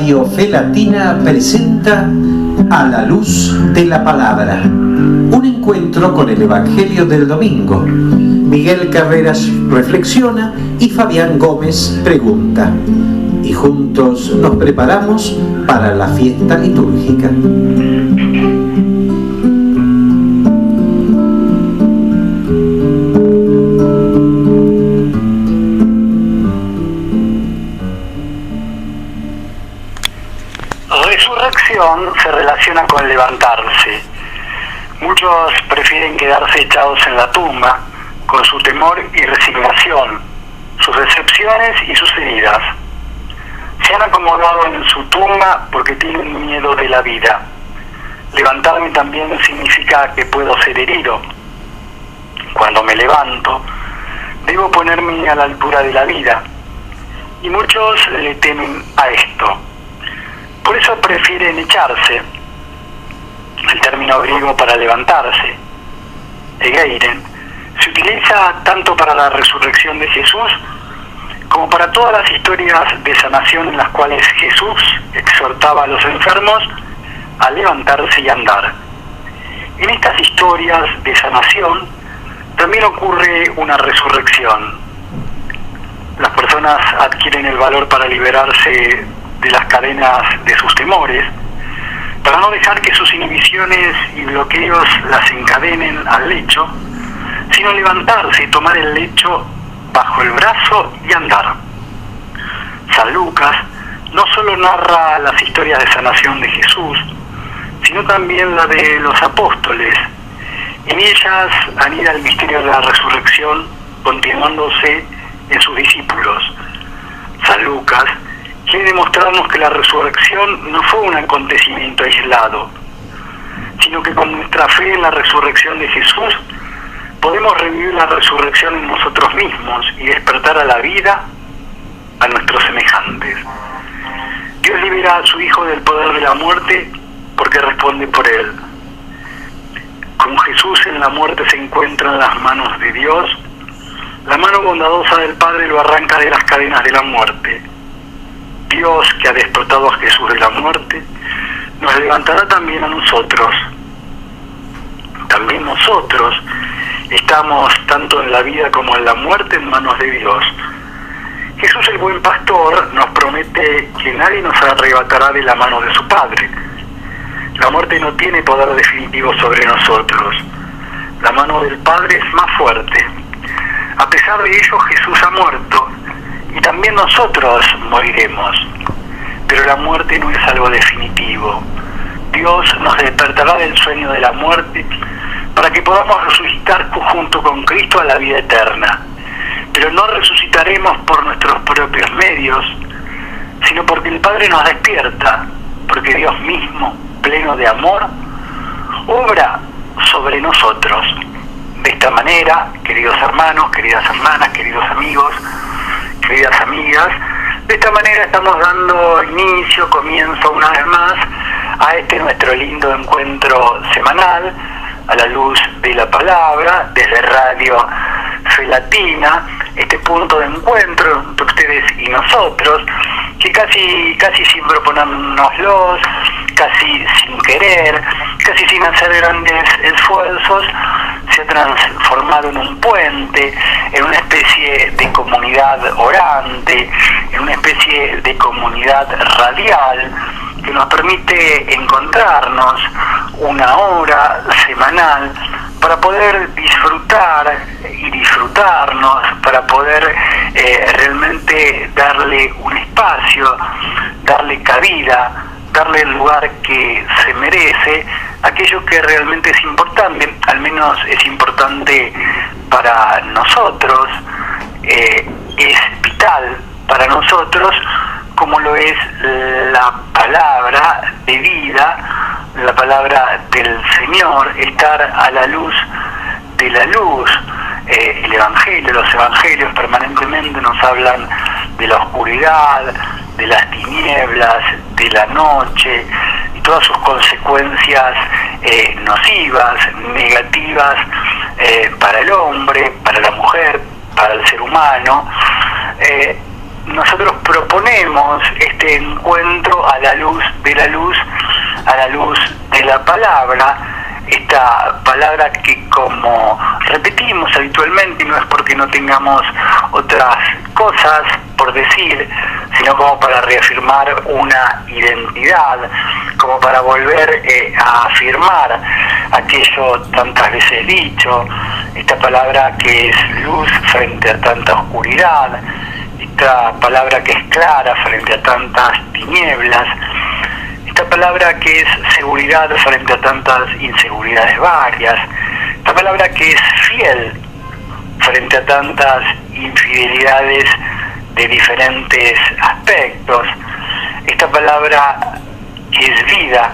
Radio Fe Latina presenta A la Luz de la Palabra, un encuentro con el Evangelio del domingo. Miguel Carreras reflexiona y Fabián Gómez pregunta. Y juntos nos preparamos para la fiesta litúrgica. Resurrección se relaciona con levantarse. Muchos prefieren quedarse echados en la tumba, con su temor y resignación, sus decepciones y sus heridas. Se han acomodado en su tumba porque tienen miedo de la vida. Levantarme también significa que puedo ser herido. Cuando me levanto, debo ponerme a la altura de la vida. Y muchos le temen a esto. Por eso prefieren echarse. El término griego para levantarse, egeiren, se utiliza tanto para la resurrección de Jesús como para todas las historias de sanación en las cuales Jesús exhortaba a los enfermos a levantarse y andar. En estas historias de sanación también ocurre una resurrección. Las personas adquieren el valor para liberarse de las cadenas de sus temores, para no dejar que sus inhibiciones y bloqueos las encadenen al lecho, sino levantarse y tomar el lecho bajo el brazo y andar. San Lucas no solo narra las historias de sanación de Jesús, sino también la de los apóstoles. En ellas anida el misterio de la resurrección, continuándose en sus discípulos. San Lucas quiere demostrarnos que la resurrección no fue un acontecimiento aislado, sino que con nuestra fe en la resurrección de Jesús podemos revivir la resurrección en nosotros mismos y despertar a la vida a nuestros semejantes. Dios libera a su Hijo del poder de la muerte porque responde por él. Como Jesús en la muerte se encuentra en las manos de Dios, la mano bondadosa del Padre lo arranca de las cadenas de la muerte. Dios, que ha despertado a Jesús de la muerte, nos levantará también a nosotros. También nosotros estamos tanto en la vida como en la muerte en manos de Dios. Jesús, el buen pastor, nos promete que nadie nos arrebatará de la mano de su Padre. La muerte no tiene poder definitivo sobre nosotros. La mano del Padre es más fuerte. A pesar de ello, Jesús ha muerto. Y también nosotros moriremos, pero la muerte no es algo definitivo. Dios nos despertará del sueño de la muerte para que podamos resucitar junto con Cristo a la vida eterna. Pero no resucitaremos por nuestros propios medios, sino porque el Padre nos despierta, porque Dios mismo, pleno de amor, obra sobre nosotros. De esta manera, queridos hermanos, queridas hermanas, queridos amigos, queridas amigas, de esta manera estamos dando comienzo una vez más a este nuestro lindo encuentro semanal, a la luz de la palabra, desde Radio Fe Latina, este punto de encuentro entre ustedes y nosotros, que casi sin proponérnoslos, casi sin querer, casi sin hacer grandes esfuerzos, se ha transformado en un puente, en una especie de comunidad orante, en una especie de comunidad radial que nos permite encontrarnos una hora semanal para poder disfrutar y disfrutarnos, para poder realmente darle un espacio, darle cabida, darle el lugar que se merece, aquello que realmente es importante, al menos es importante para nosotros, es vital para nosotros, como lo es la palabra de vida, la palabra del Señor, estar a la luz de la luz. El Evangelio, los Evangelios permanentemente nos hablan de la oscuridad, de las tinieblas, de la noche y todas sus consecuencias nocivas, negativas para el hombre, para la mujer, para el ser humano. nosotros proponemos este encuentro a la luz de la luz, a la luz de la palabra, esta palabra que, como repetimos habitualmente, y no es porque no tengamos otras cosas por decir, sino como para reafirmar una identidad, como para volver a afirmar aquello tantas veces dicho, esta palabra que es luz frente a tanta oscuridad, esta palabra que es clara frente a tantas tinieblas, esta palabra que es seguridad frente a tantas inseguridades varias, esta palabra que es fiel frente a tantas infidelidades de diferentes aspectos, esta palabra que es vida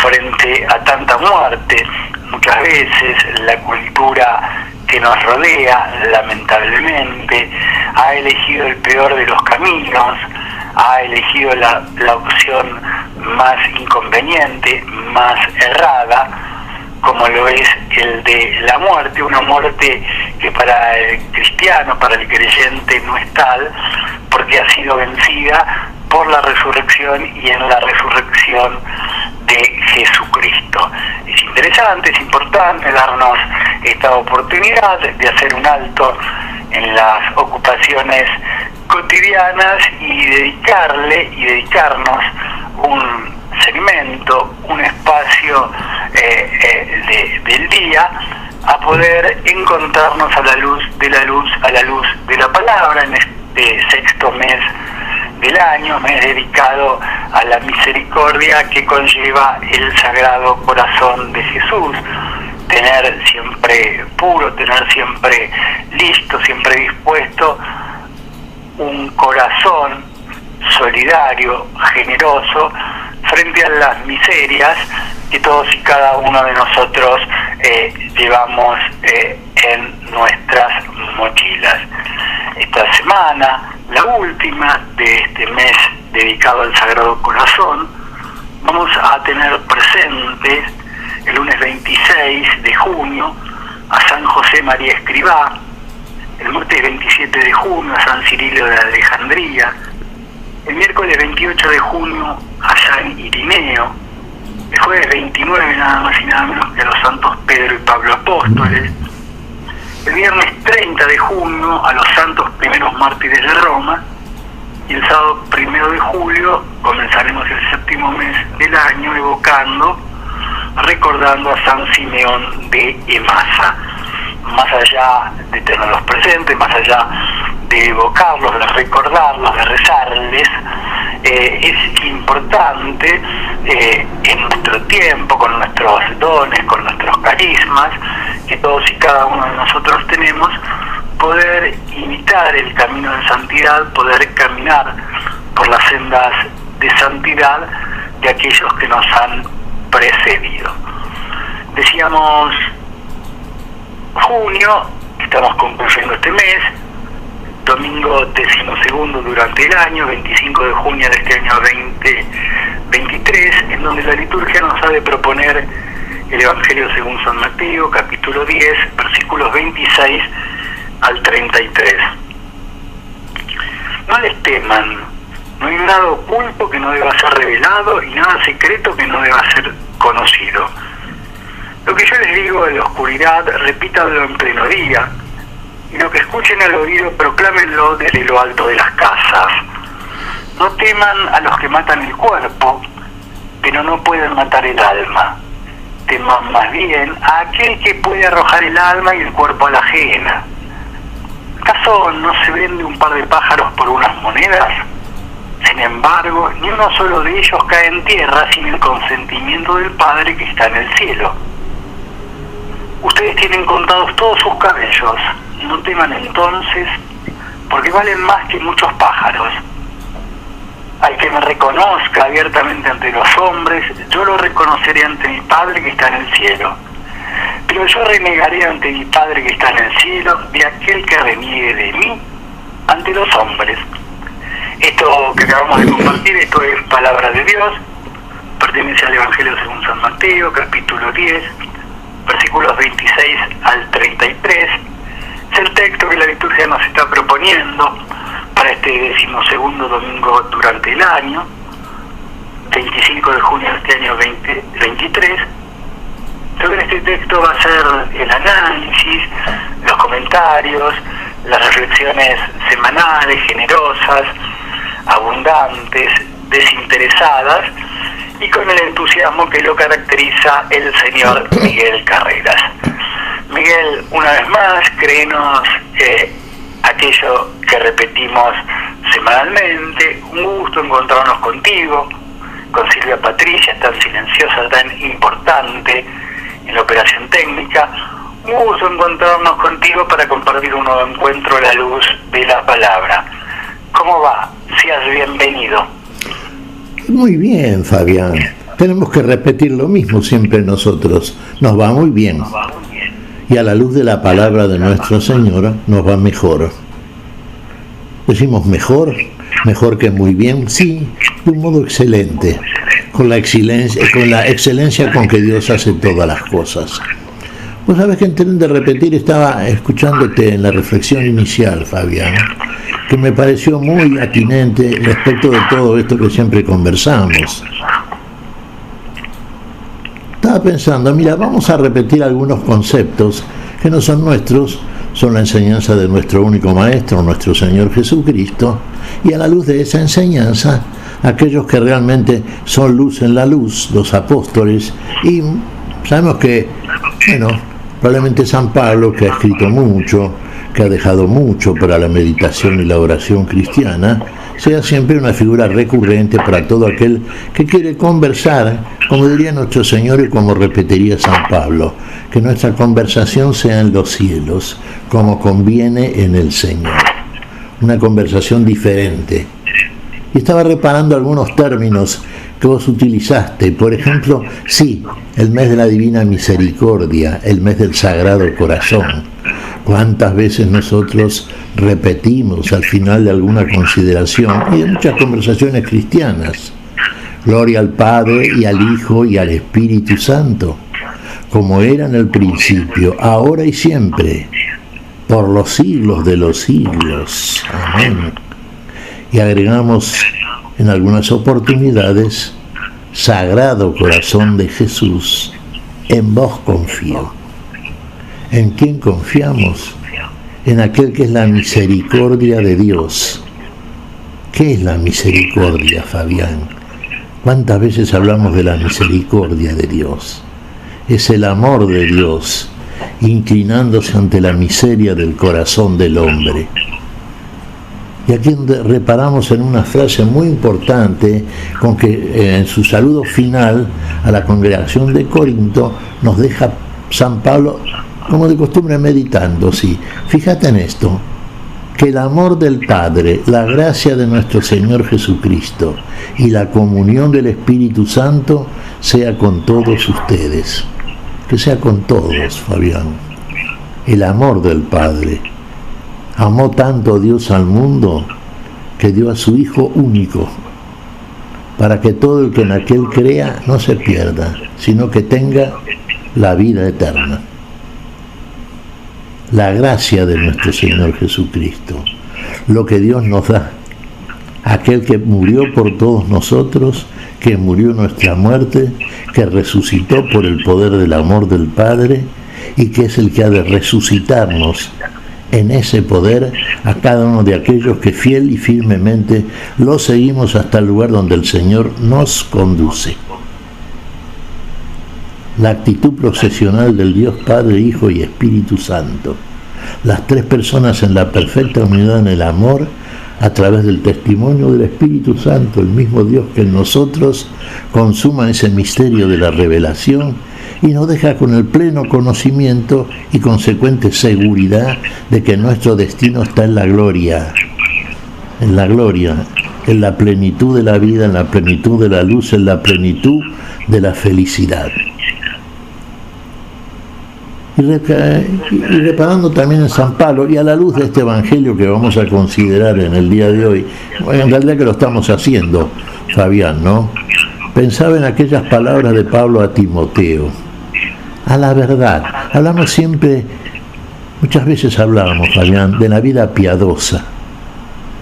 frente a tanta muerte. Muchas veces la cultura que nos rodea, lamentablemente, ha elegido el peor de los caminos, ha elegido la opción más inconveniente, más errada, como lo es el de la muerte, una muerte que para el cristiano, para el creyente no es tal, porque ha sido vencida por la resurrección y en la resurrección de Jesucristo. Es interesante, es importante darnos esta oportunidad de hacer un alto en las ocupaciones cotidianas y dedicarnos un segmento, un espacio del día a poder encontrarnos a la luz de la palabra en este sexto mes del año, mes dedicado a la misericordia que conlleva el Sagrado Corazón de Jesús. Tener siempre puro, tener siempre listo, siempre dispuesto un corazón solidario, generoso, frente a las miserias que todos y cada uno de nosotros llevamos en nuestras mochilas. Esta semana, la última de este mes dedicado al Sagrado Corazón, vamos a tener presentes el lunes 26 de junio a San José María Escribá, el martes 27 de junio a San Cirilo de Alejandría, el miércoles 28 de junio a San Irineo, el jueves 29 nada más y nada menos que a los santos Pedro y Pablo Apóstoles, el viernes 30 de junio a los santos primeros mártires de Roma, y el sábado 1 de julio comenzaremos el séptimo mes del año recordando a San Simeón de Emasa. Más allá de tenerlos presentes, más allá de evocarlos, de recordarlos, de rezarles, es importante en nuestro tiempo, con nuestros dones, con nuestros carismas, que todos y cada uno de nosotros tenemos, poder imitar el camino de santidad, poder caminar por las sendas de santidad de aquellos que nos han precedido. Decíamos junio, estamos concluyendo este mes, domingo 12º durante el año, 25 de junio de este año 2023, en donde la liturgia nos ha de proponer el Evangelio según San Mateo, capítulo 10, versículos 26 al 33. No les teman, no hay nada oculto que no deba ser revelado y nada secreto que no deba ser conocido. Lo que yo les digo en la oscuridad, repítanlo en pleno día, y lo que escuchen al oído, proclámenlo desde lo alto de las casas. No teman a los que matan el cuerpo, pero no pueden matar el alma. Teman más bien a aquel que puede arrojar el alma y el cuerpo a la ajena. ¿Acaso no se vende un par de pájaros por unas monedas? Sin embargo, ni uno solo de ellos cae en tierra sin el consentimiento del Padre que está en el cielo. Ustedes tienen contados todos sus cabellos. No teman entonces, porque valen más que muchos pájaros. Al que me reconozca abiertamente ante los hombres, yo lo reconoceré ante mi Padre que está en el cielo. Pero yo renegaré ante mi Padre que está en el cielo de aquel que reniegue de mí ante los hombres. Esto que acabamos de compartir, esto es palabra de Dios, pertenece al Evangelio según San Mateo, capítulo 10, versículos 26 al 33. Es el texto que la liturgia nos está proponiendo para este 12º domingo durante el año, 25 de junio de este año 2023. Sobre este texto va a ser el análisis, los comentarios, las reflexiones semanales, generosas, abundantes, desinteresadas y con el entusiasmo que lo caracteriza el señor Miguel Carreras. Miguel, una vez más, créenos aquello que repetimos semanalmente, un gusto encontrarnos contigo, con Silvia Patricia, tan silenciosa, tan importante en la operación técnica. Un gusto encontrarnos contigo para compartir un nuevo encuentro a la luz de la palabra. ¿Cómo va? Seas bienvenido. Muy bien, Fabián. Tenemos que repetir lo mismo siempre nosotros. Nos va muy bien. Y a la luz de la palabra de nuestro Señor nos va mejor. Decimos mejor que muy bien, sí, de un modo excelente, con la excelencia con que Dios hace todas las cosas. Vos sabés que en tren de repetir estaba escuchándote en la reflexión inicial, Fabián, que me pareció muy atinente respecto de todo esto que siempre conversamos. Estaba pensando, mira, vamos a repetir algunos conceptos que no son nuestros, son la enseñanza de nuestro único Maestro, nuestro Señor Jesucristo, y a la luz de esa enseñanza, aquellos que realmente son luz en la luz, los apóstoles, y sabemos que, bueno, probablemente San Pablo, que ha escrito mucho, que ha dejado mucho para la meditación y la oración cristiana, sea siempre una figura recurrente para todo aquel que quiere conversar, como diría nuestro Señor y como repetiría San Pablo, que nuestra conversación sea en los cielos, como conviene en el Señor. Una conversación diferente. Y estaba reparando algunos términos que vos utilizaste. Por ejemplo, sí, el mes de la Divina Misericordia, el mes del Sagrado Corazón. ¿Cuántas veces nosotros repetimos al final de alguna consideración y de muchas conversaciones cristianas? Gloria al Padre y al Hijo y al Espíritu Santo, como era en el principio, ahora y siempre, por los siglos de los siglos. Amén. Y agregamos en algunas oportunidades, Sagrado Corazón de Jesús, en vos confío. ¿En quién confiamos? En aquel que es la misericordia de Dios. ¿Qué es la misericordia, Fabián? ¿Cuántas veces hablamos de la misericordia de Dios? Es el amor de Dios, inclinándose ante la miseria del corazón del hombre. Y aquí reparamos en una frase muy importante con que en su saludo final a la congregación de Corinto nos deja San Pablo, como de costumbre, meditando. Sí, fíjate en esto, que el amor del Padre, la gracia de nuestro Señor Jesucristo y la comunión del Espíritu Santo sea con todos ustedes. Que sea con todos, Fabián. El amor del Padre. Amó tanto Dios al mundo que dio a su Hijo único, para que todo el que en aquel crea no se pierda, sino que tenga la vida eterna. La gracia de nuestro Señor Jesucristo, lo que Dios nos da, aquel que murió por todos nosotros, que murió nuestra muerte, que resucitó por el poder del amor del Padre y que es el que ha de resucitarnos en ese poder a cada uno de aquellos que fiel y firmemente lo seguimos hasta el lugar donde el Señor nos conduce. La actitud procesional del Dios Padre, Hijo y Espíritu Santo, las tres personas en la perfecta unidad en el amor, a través del testimonio del Espíritu Santo, el mismo Dios que en nosotros consuma ese misterio de la revelación y nos deja con el pleno conocimiento y consecuente seguridad de que nuestro destino está en la gloria, en la plenitud de la vida, en la plenitud de la luz, en la plenitud de la felicidad. Y reparando también en San Pablo, y a la luz de este Evangelio que vamos a considerar en el día de hoy, en realidad que lo estamos haciendo, Fabián, ¿no? Pensaba en aquellas palabras de Pablo a Timoteo, a la verdad. Hablamos siempre, muchas veces hablábamos, Fabián, de la vida piadosa,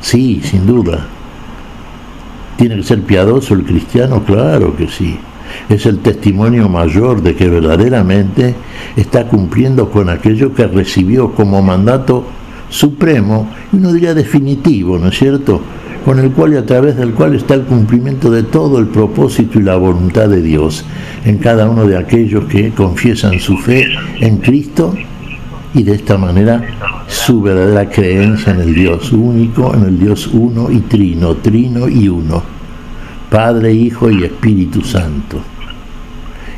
Sí, sin duda. ¿Tiene que ser piadoso el cristiano? Claro que sí. Es el testimonio mayor de que verdaderamente está cumpliendo con aquello que recibió como mandato supremo, y uno diría definitivo, ¿no es cierto?, con el cual y a través del cual está el cumplimiento de todo el propósito y la voluntad de Dios en cada uno de aquellos que confiesan su fe en Cristo y de esta manera su verdadera creencia en el Dios único, en el Dios uno y trino, trino y uno, Padre, Hijo y Espíritu Santo.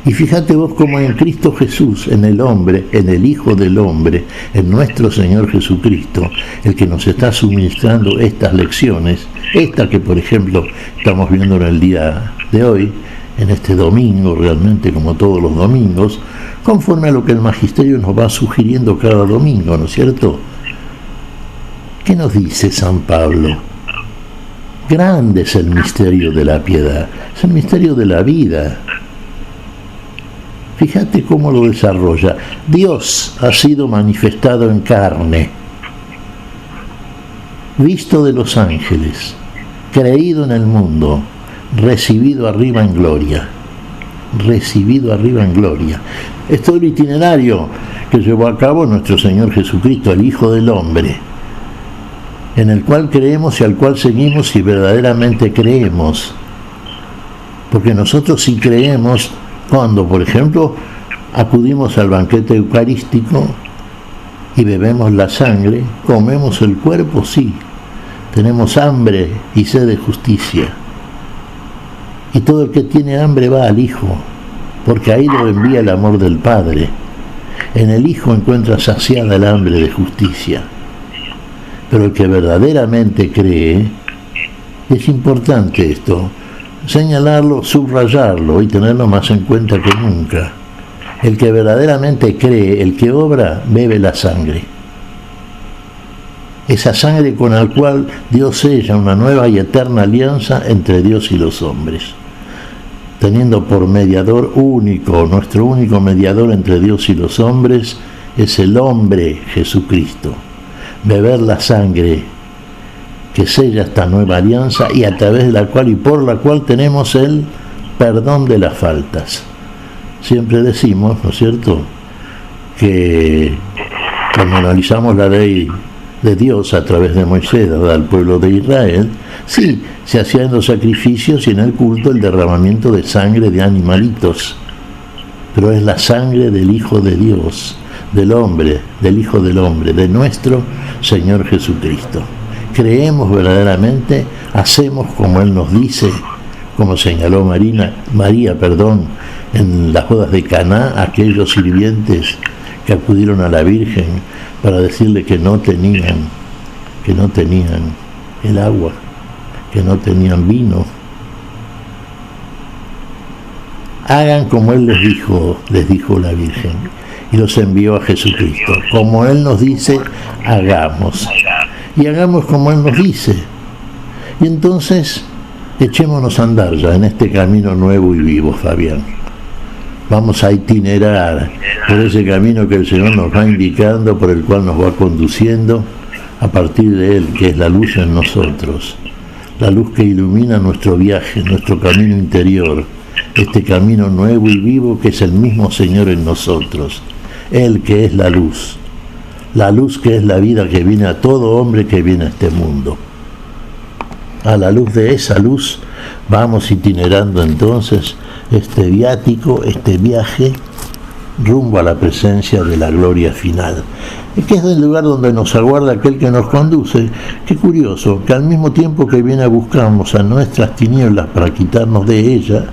Y fíjate vos cómo en Cristo Jesús, en el hombre, en el Hijo del Hombre, en nuestro Señor Jesucristo, el que nos está suministrando estas lecciones, esta que por ejemplo estamos viendo en el día de hoy, en este domingo realmente como todos los domingos, conforme a lo que el Magisterio nos va sugiriendo cada domingo, ¿no es cierto? ¿Qué nos dice San Pablo? Grande es el misterio de la piedad, es el misterio de la vida. Fíjate cómo lo desarrolla. Dios ha sido manifestado en carne, visto de los ángeles, creído en el mundo, recibido arriba en gloria. Recibido arriba en gloria. Es todo el itinerario que llevó a cabo nuestro Señor Jesucristo, el Hijo del Hombre, en el cual creemos y al cual seguimos si verdaderamente creemos. Porque nosotros sí creemos cuando, por ejemplo, acudimos al banquete eucarístico y bebemos la sangre, comemos el cuerpo, sí, tenemos hambre y sed de justicia. Y todo el que tiene hambre va al Hijo, porque ahí lo envía el amor del Padre. En el Hijo encuentra saciada el hambre de justicia. Pero el que verdaderamente cree, es importante esto, señalarlo, subrayarlo y tenerlo más en cuenta que nunca. El que verdaderamente cree, el que obra, bebe la sangre. Esa sangre con la cual Dios sella una nueva y eterna alianza entre Dios y los hombres, teniendo por mediador único, nuestro único mediador entre Dios y los hombres, es el hombre Jesucristo. Beber la sangre que sella esta nueva alianza y a través de la cual y por la cual tenemos el perdón de las faltas. Siempre decimos, ¿no es cierto?, que cuando analizamos la ley de Dios a través de Moisés dada al pueblo de Israel, sí, se hacían los sacrificios y en el culto el derramamiento de sangre de animalitos, pero es la sangre del Hijo de Dios, del hombre, del Hijo del Hombre, de nuestro Señor Jesucristo. Creemos verdaderamente, hacemos como Él nos dice, como señaló María, en las bodas de Caná, aquellos sirvientes que acudieron a la Virgen para decirle que no tenían el agua, que no tenían vino. Hagan como Él les dijo la Virgen, y los envió a Jesucristo. Como Él nos dice, hagamos. Y hagamos como Él nos dice. Y entonces, echémonos a andar ya en este camino nuevo y vivo, Fabián. Vamos a itinerar por ese camino que el Señor nos va indicando, por el cual nos va conduciendo, a partir de Él, que es la luz en nosotros, la luz que ilumina nuestro viaje, nuestro camino interior, este camino nuevo y vivo que es el mismo Señor en nosotros, Él que es la luz que es la vida que viene a todo hombre que viene a este mundo. A la luz de esa luz vamos itinerando entonces este viático, este viaje rumbo a la presencia de la gloria final, que es el lugar donde nos aguarda aquel que nos conduce. Qué curioso, que al mismo tiempo que viene a buscarnos a nuestras tinieblas para quitarnos de ellas,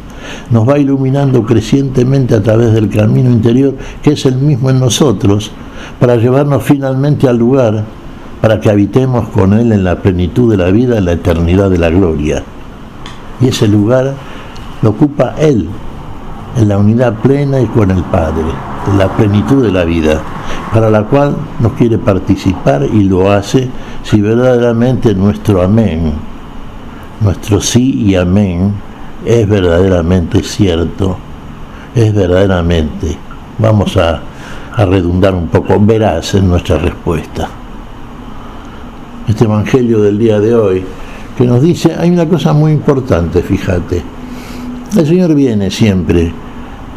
nos va iluminando crecientemente a través del camino interior, que es el mismo en nosotros, para llevarnos finalmente al lugar, para que habitemos con Él en la plenitud de la vida, en la eternidad de la gloria. Y ese lugar lo ocupa Él, en la unidad plena y con el Padre, en la plenitud de la vida, para la cual nos quiere participar y lo hace si verdaderamente nuestro amén, nuestro sí y amén, es verdaderamente cierto, es verdaderamente, vamos a redundar un poco, veraz en nuestra respuesta. este evangelio del día de hoy, que nos dice, hay una cosa muy importante, fíjate. El Señor viene siempre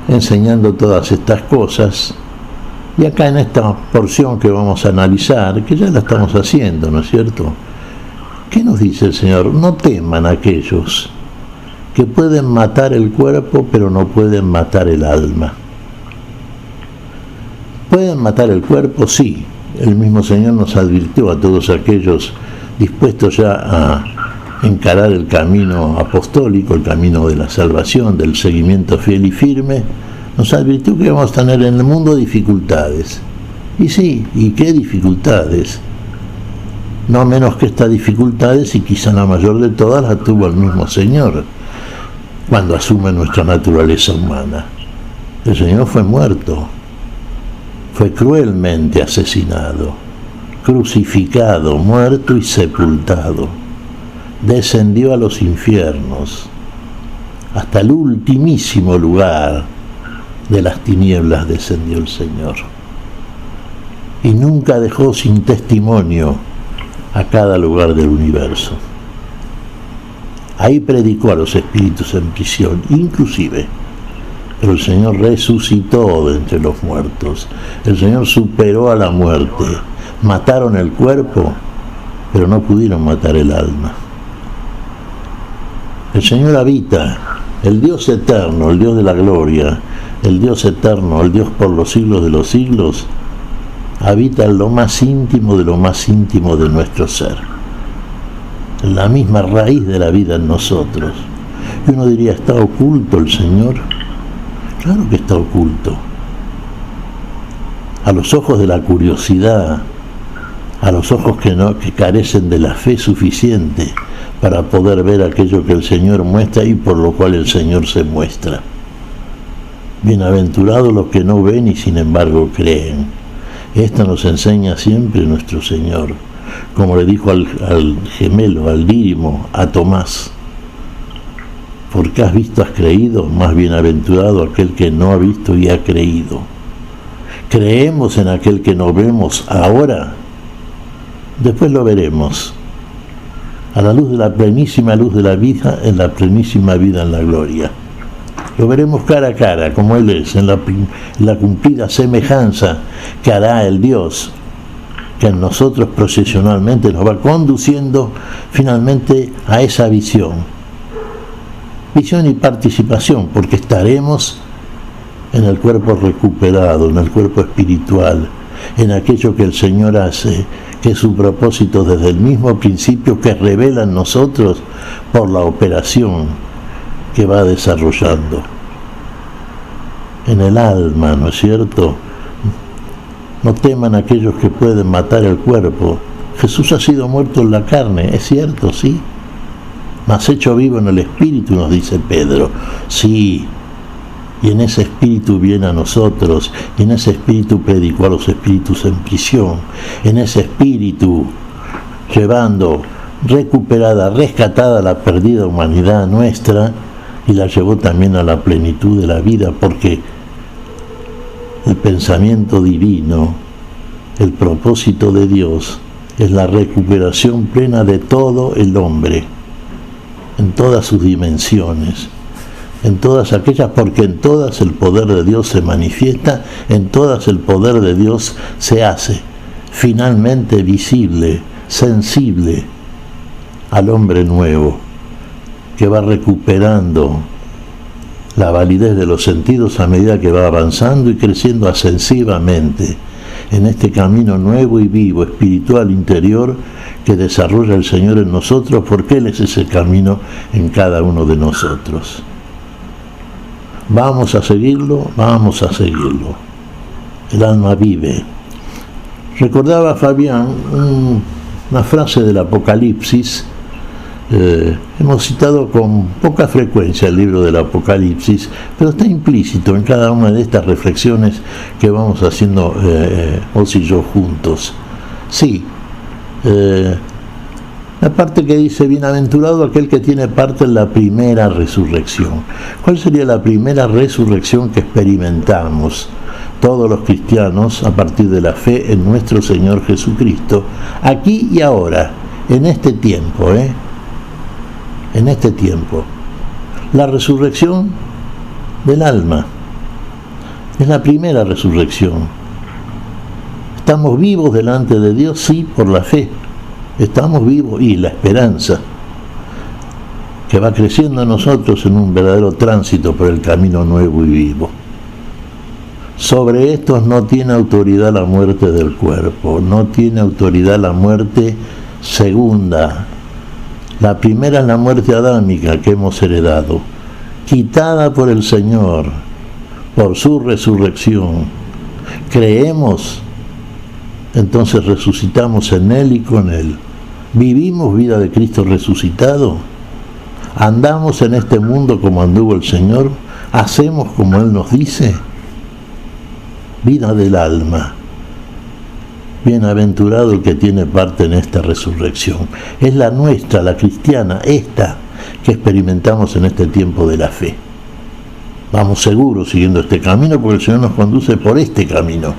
enseñando todas estas cosas, y acá en esta porción que vamos a analizar, que ya la estamos haciendo, ¿no es cierto? ¿Qué nos dice el Señor? No teman aquellos que pueden matar el cuerpo, pero no pueden matar el alma. ¿Pueden matar el cuerpo? Sí. El mismo Señor nos advirtió a todos aquellos dispuestos ya a encarar el camino apostólico, el camino de la salvación, del seguimiento fiel y firme, nos advirtió que vamos a tener en el mundo dificultades. Y sí, ¿y qué dificultades? No menos que estas dificultades, y quizá la mayor de todas la tuvo el mismo Señor cuando asume nuestra naturaleza humana. El Señor fue muerto, fue cruelmente asesinado, crucificado, muerto y sepultado. Descendió a los infiernos, hasta el ultimísimo lugar de las tinieblas descendió el Señor. Y nunca dejó sin testimonio a cada lugar del universo. Ahí predicó a los espíritus en prisión, inclusive. Pero el Señor resucitó de entre los muertos. El Señor superó a la muerte. Mataron el cuerpo, pero no pudieron matar el alma. El Señor habita, el Dios eterno, el Dios de la gloria, el Dios eterno, el Dios por los siglos de los siglos, habita en lo más íntimo de lo más íntimo de nuestro ser, en la misma raíz de la vida en nosotros. Y uno diría, ¿está oculto el Señor? Claro que está oculto. A los ojos de la curiosidad, a los ojos que carecen de la fe suficiente para poder ver aquello que el Señor muestra y por lo cual el Señor se muestra. Bienaventurados los que no ven y sin embargo creen. Esto nos enseña siempre nuestro Señor, como le dijo al gemelo, al Dídimo, a Tomás. Porque has visto, has creído, más bienaventurado aquel que no ha visto y ha creído. Creemos en aquel que no vemos ahora, después lo veremos, a la luz de la plenísima luz de la vida, en la plenísima vida en la gloria. Lo veremos cara a cara, como Él es, en la cumplida semejanza que hará el Dios, que en nosotros procesionalmente nos va conduciendo finalmente a esa visión. Visión y participación, porque estaremos en el cuerpo recuperado, en el cuerpo espiritual, en aquello que el Señor hace, que es su propósito desde el mismo principio que revela en nosotros por la operación que va desarrollando. En el alma, ¿no es cierto? No teman aquellos que pueden matar el cuerpo. Jesús ha sido muerto en la carne, es cierto, sí, mas hecho vivo en el espíritu, nos dice Pedro. Sí, y en ese espíritu viene a nosotros, y en ese espíritu predicó a los espíritus en prisión, en ese espíritu llevando recuperada, rescatada la perdida humanidad nuestra, y la llevó también a la plenitud de la vida, porque el pensamiento divino, el propósito de Dios, es la recuperación plena de todo el hombre, en todas sus dimensiones, en todas aquellas, porque en todas el poder de Dios se manifiesta, en todas el poder de Dios se hace finalmente visible, sensible al hombre nuevo, que va recuperando la validez de los sentidos a medida que va avanzando y creciendo ascensivamente en este camino nuevo y vivo, espiritual, interior, que desarrolla el Señor en nosotros, porque Él es ese camino en cada uno de nosotros. Vamos a seguirlo, vamos a seguirlo. El alma vive. Recordaba Fabián una frase del Apocalipsis. Hemos citado con poca frecuencia el libro del Apocalipsis, pero está implícito en cada una de estas reflexiones que vamos haciendo vos y yo juntos. Sí, la parte que dice, bienaventurado aquel que tiene parte en la primera resurrección. ¿Cuál sería la primera resurrección que experimentamos todos los cristianos a partir de la fe en nuestro Señor Jesucristo, aquí y ahora? en este tiempo, en este tiempo. La resurrección del alma es la primera resurrección. Estamos vivos delante de Dios, sí, por la fe. Estamos vivos y la esperanza que va creciendo en nosotros en un verdadero tránsito por el camino nuevo y vivo. Sobre estos no tiene autoridad la muerte del cuerpo, no tiene autoridad la muerte segunda. La primera es la muerte adámica que hemos heredado, quitada por el Señor, por su resurrección. Creemos, entonces resucitamos en Él y con Él. Vivimos vida de Cristo resucitado. Andamos en este mundo como anduvo el Señor. Hacemos como Él nos dice. Vida del alma. Bienaventurado el que tiene parte en esta resurrección. Es la nuestra, la cristiana, esta que experimentamos en este tiempo de la fe. Vamos seguros siguiendo este camino porque el Señor nos conduce por este camino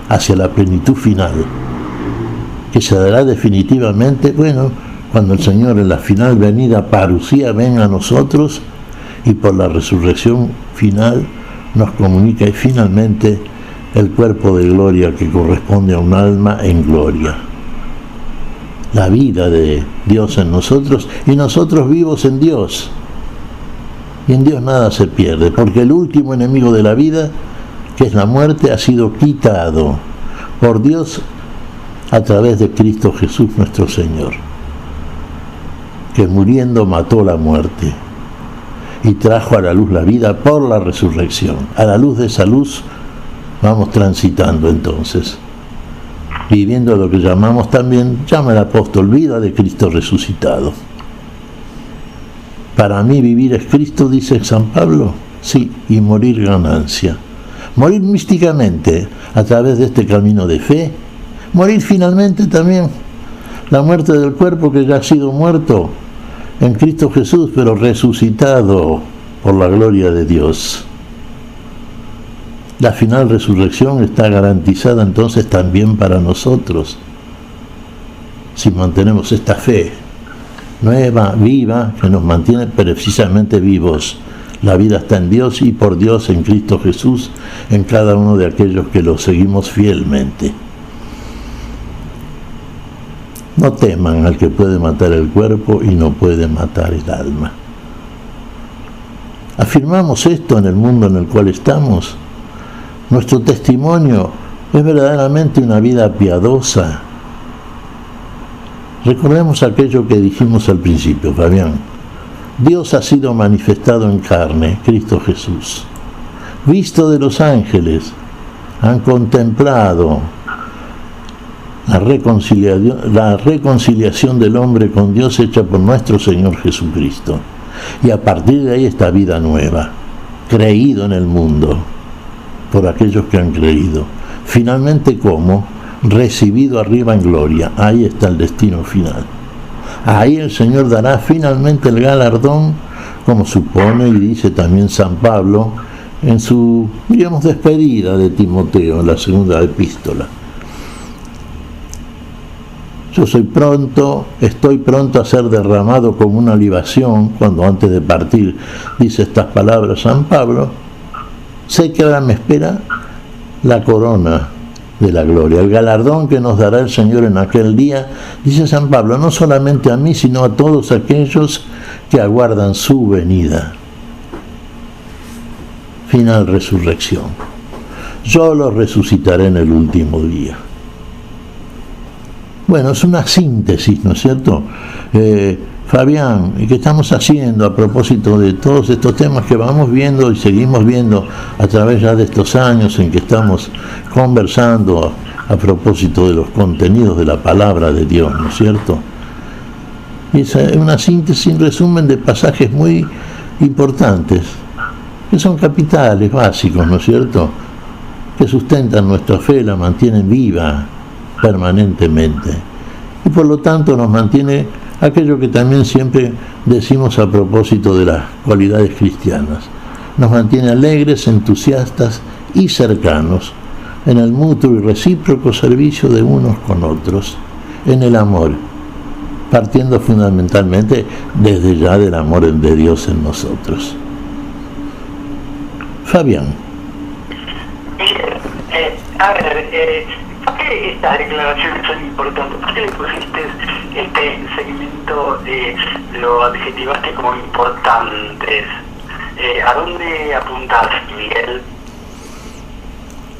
hacia la plenitud final, que se dará definitivamente, cuando el Señor en la final venida parusía venga a nosotros y por la resurrección final nos comunica finalmente el cuerpo de gloria que corresponde a un alma en gloria. La vida de Dios en nosotros y nosotros vivos en Dios. Y en Dios nada se pierde, porque el último enemigo de la vida, que es la muerte, ha sido quitado por Dios a través de Cristo Jesús nuestro Señor, que muriendo mató la muerte y trajo a la luz la vida por la resurrección. A la luz de esa luz vamos transitando entonces, viviendo lo que llamamos también, llama el apóstol, vida de Cristo resucitado. Para mí vivir es Cristo, dice San Pablo, sí, y morir ganancia. Morir místicamente a través de este camino de fe, morir finalmente también la muerte del cuerpo que ya ha sido muerto en Cristo Jesús, pero resucitado por la gloria de Dios. La final resurrección está garantizada entonces también para nosotros, si mantenemos esta fe nueva, viva, que nos mantiene precisamente vivos. La vida está en Dios y por Dios en Cristo Jesús, en cada uno de aquellos que lo seguimos fielmente. No teman al que puede matar el cuerpo y no puede matar el alma. Afirmamos esto en el mundo en el cual estamos. Nuestro testimonio es verdaderamente una vida piadosa. Recordemos aquello que dijimos al principio, Fabián. Dios ha sido manifestado en carne, Cristo Jesús. Visto de los ángeles, han contemplado la reconciliación del hombre con Dios hecha por nuestro Señor Jesucristo. Y a partir de ahí esta vida nueva, creído en el mundo, por aquellos que han creído. Finalmente, ¿cómo? Recibido arriba en gloria. Ahí está el destino final. Ahí el Señor dará finalmente el galardón, como supone y dice también San Pablo en su, despedida de Timoteo, en la segunda epístola. Estoy pronto a ser derramado como una libación, cuando antes de partir dice estas palabras San Pablo. Sé que ahora me espera la corona de la gloria, el galardón que nos dará el Señor en aquel día, dice San Pablo, no solamente a mí, sino a todos aquellos que aguardan su venida. Final resurrección. Yo los resucitaré en el último día. Bueno, es una síntesis, ¿no es cierto? Fabián, ¿qué estamos haciendo a propósito de todos estos temas que vamos viendo y seguimos viendo a través ya de estos años en que estamos conversando a propósito de los contenidos de la palabra de Dios, ¿no es cierto? Es una síntesis, un resumen de pasajes muy importantes, que son capitales, básicos, ¿no es cierto?, que sustentan nuestra fe, la mantienen viva permanentemente, y por lo tanto nos mantiene aquello que también siempre decimos a propósito de las cualidades cristianas, nos mantiene alegres, entusiastas y cercanos en el mutuo y recíproco servicio de unos con otros, en el amor, partiendo fundamentalmente desde ya del amor de Dios en nosotros. Fabián. ¿Por qué estas declaraciones son importantes? ¿Por qué le pusiste este segmento, lo adjetivaste como importantes? ¿A dónde apuntás, Miguel?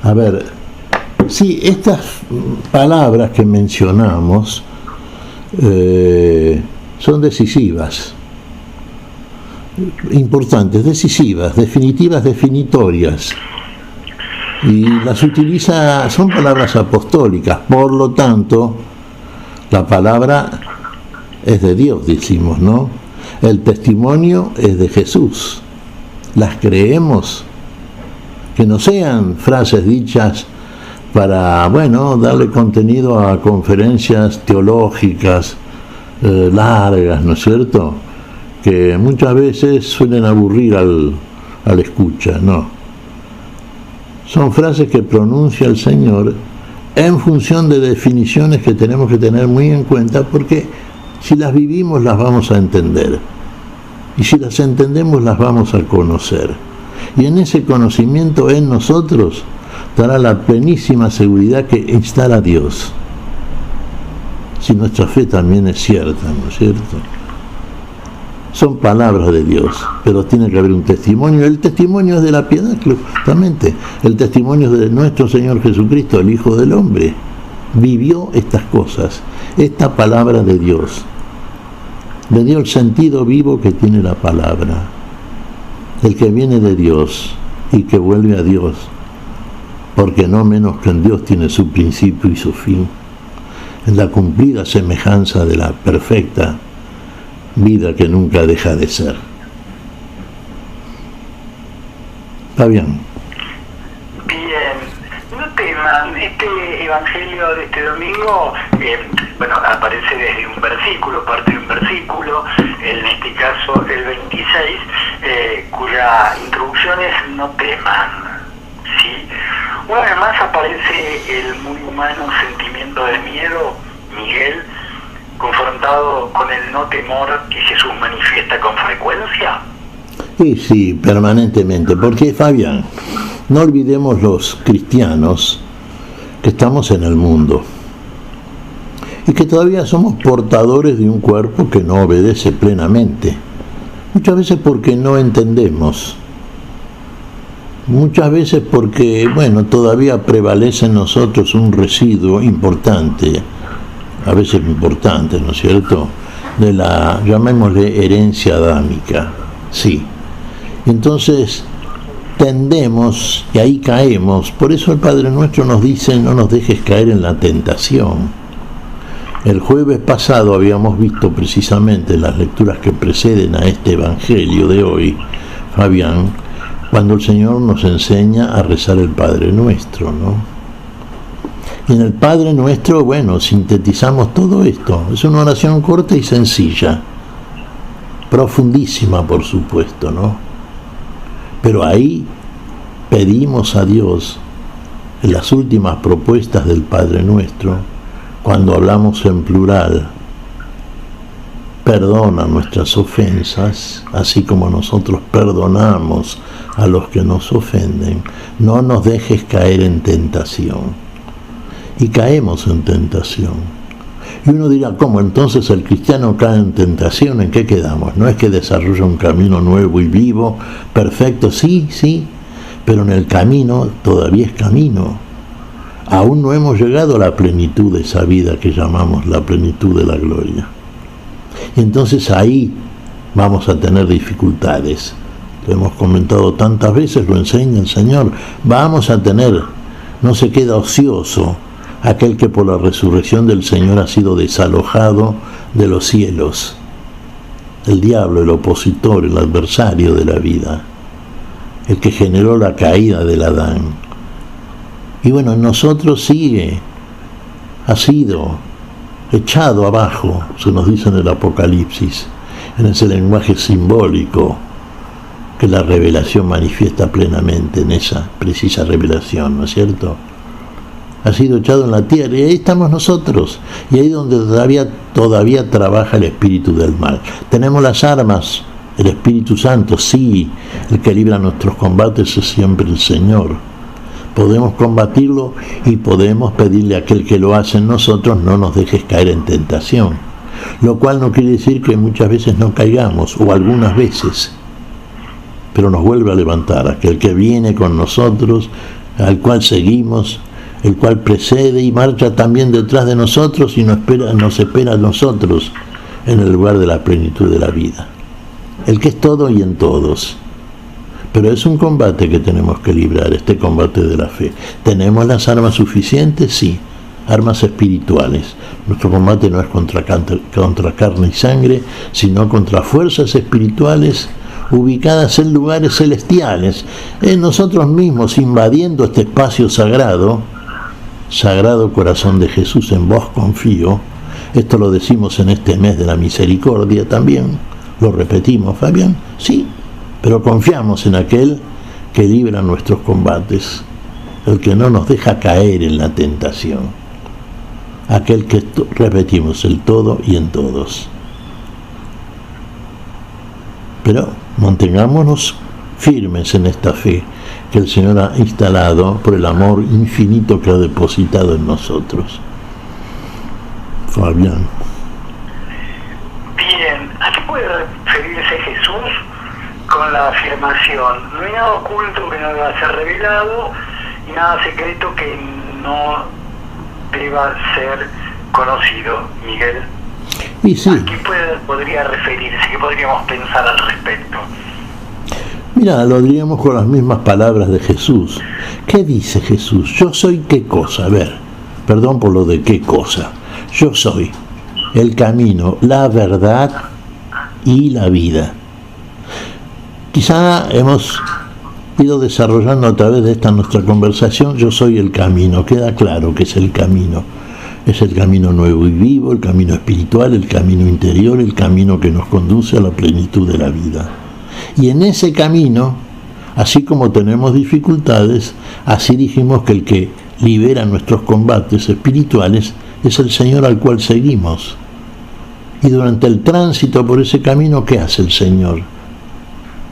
A ver, sí, estas palabras que mencionamos son decisivas, importantes, decisivas, definitivas, definitorias. Y las utiliza, son palabras apostólicas, por lo tanto, la palabra es de Dios, decimos, ¿no? El testimonio es de Jesús. Las creemos, que no sean frases dichas para, bueno, darle contenido a conferencias teológicas largas, ¿no es cierto?, que muchas veces suelen aburrir al escucha, no. Son frases que pronuncia el Señor en función de definiciones que tenemos que tener muy en cuenta, porque si las vivimos las vamos a entender, y si las entendemos las vamos a conocer, y en ese conocimiento en nosotros dará la plenísima seguridad que instala Dios, si nuestra fe también es cierta, ¿no es cierto? Son palabras de Dios, pero tiene que haber un testimonio. El testimonio es de la piedad, justamente. El testimonio es de nuestro Señor Jesucristo, el Hijo del Hombre. Vivió estas cosas, esta palabra de Dios. Le dio el sentido vivo que tiene la palabra. El que viene de Dios y que vuelve a Dios, porque no menos que en Dios tiene su principio y su fin, en la cumplida semejanza de la perfecta vida que nunca deja de ser. Está bien. Bien. No teman, este evangelio de este domingo, bueno, aparece desde un versículo, parte de un versículo, en este caso el 26, cuya introducción es no teman, ¿sí? Una vez más aparece el muy humano sentimiento de miedo, Miguel, confrontado con el no temor que Jesús manifiesta con frecuencia. Sí, permanentemente, porque Fabián, no olvidemos los cristianos que estamos en el mundo y que todavía somos portadores de un cuerpo que no obedece plenamente, muchas veces porque no entendemos, muchas veces porque, bueno, todavía prevalece en nosotros un residuo importante, a veces importante, ¿no es cierto?, de la, llamémosle, herencia adámica, sí. Entonces tendemos, y ahí caemos, por eso el Padre Nuestro nos dice, no nos dejes caer en la tentación. El jueves pasado habíamos visto precisamente las lecturas que preceden a este Evangelio de hoy, Fabián, cuando el Señor nos enseña a rezar el Padre Nuestro, ¿no? Y en el Padre Nuestro, bueno, sintetizamos todo esto. Es una oración corta y sencilla, profundísima, por supuesto, ¿no? Pero ahí pedimos a Dios, en las últimas propuestas del Padre Nuestro, cuando hablamos en plural, perdona nuestras ofensas, así como nosotros perdonamos a los que nos ofenden. No nos dejes caer en tentación. Y caemos en tentación. Y uno dirá, ¿cómo? Entonces el cristiano cae en tentación, ¿en qué quedamos? ¿No es que desarrolla un camino nuevo y vivo, perfecto? Sí, sí, pero en el camino todavía es camino. Aún no hemos llegado a la plenitud de esa vida que llamamos la plenitud de la gloria. Y entonces ahí vamos a tener dificultades. Lo hemos comentado tantas veces, lo enseña el Señor. Vamos a tener, no se queda ocioso aquel que por la resurrección del Señor ha sido desalojado de los cielos. El diablo, el opositor, el adversario de la vida, el que generó la caída del Adán. Y bueno, en nosotros sigue, ha sido echado abajo, se nos dice en el Apocalipsis, en ese lenguaje simbólico que la revelación manifiesta plenamente, en esa precisa revelación, ¿no es cierto? ha sido echado en la tierra, y ahí estamos nosotros, y ahí donde todavía trabaja el espíritu del mal. Tenemos las armas, el Espíritu Santo, sí, el que libra nuestros combates es siempre el Señor. Podemos combatirlo y podemos pedirle a aquel que lo hace en nosotros, no nos dejes caer en tentación, lo cual no quiere decir que muchas veces no caigamos, o algunas veces, pero nos vuelve a levantar, aquel que viene con nosotros, al cual seguimos, el cual precede y marcha también detrás de nosotros y nos espera a nosotros en el lugar de la plenitud de la vida. El que es todo y en todos. Pero es un combate que tenemos que librar, este combate de la fe. ¿Tenemos las armas suficientes? Sí, armas espirituales. Nuestro combate no es contra carne y sangre, sino contra fuerzas espirituales ubicadas en lugares celestiales, en nosotros mismos, invadiendo este espacio sagrado. Sagrado corazón de Jesús, en vos confío. Esto lo decimos en este mes de la misericordia también. Lo repetimos, Fabián, sí, pero confiamos en aquel que libra nuestros combates, el que no nos deja caer en la tentación, aquel que, repetimos, el todo y en todos. Pero mantengámonos firmes en esta fe que el Señor ha instalado por el amor infinito que ha depositado en nosotros. Fabián. Bien, ¿a qué puede referirse Jesús con la afirmación? No hay nada oculto que no deba ser revelado y nada secreto que no deba ser conocido, Miguel. Y sí. ¿A qué podría referirse? ¿Qué podríamos pensar al respecto? Mira, lo diríamos con las mismas palabras de Jesús. ¿Qué dice Jesús? Yo soy qué cosa. A ver, perdón por lo de qué cosa. Yo soy el camino, la verdad y la vida. Quizá hemos ido desarrollando a través de esta nuestra conversación, yo soy el camino. Queda claro que es el camino. Es el camino nuevo y vivo, el camino espiritual, el camino interior, el camino que nos conduce a la plenitud de la vida. Y en ese camino, así como tenemos dificultades, así dijimos que el que libera nuestros combates espirituales es el Señor al cual seguimos. Y durante el tránsito por ese camino, ¿qué hace el Señor?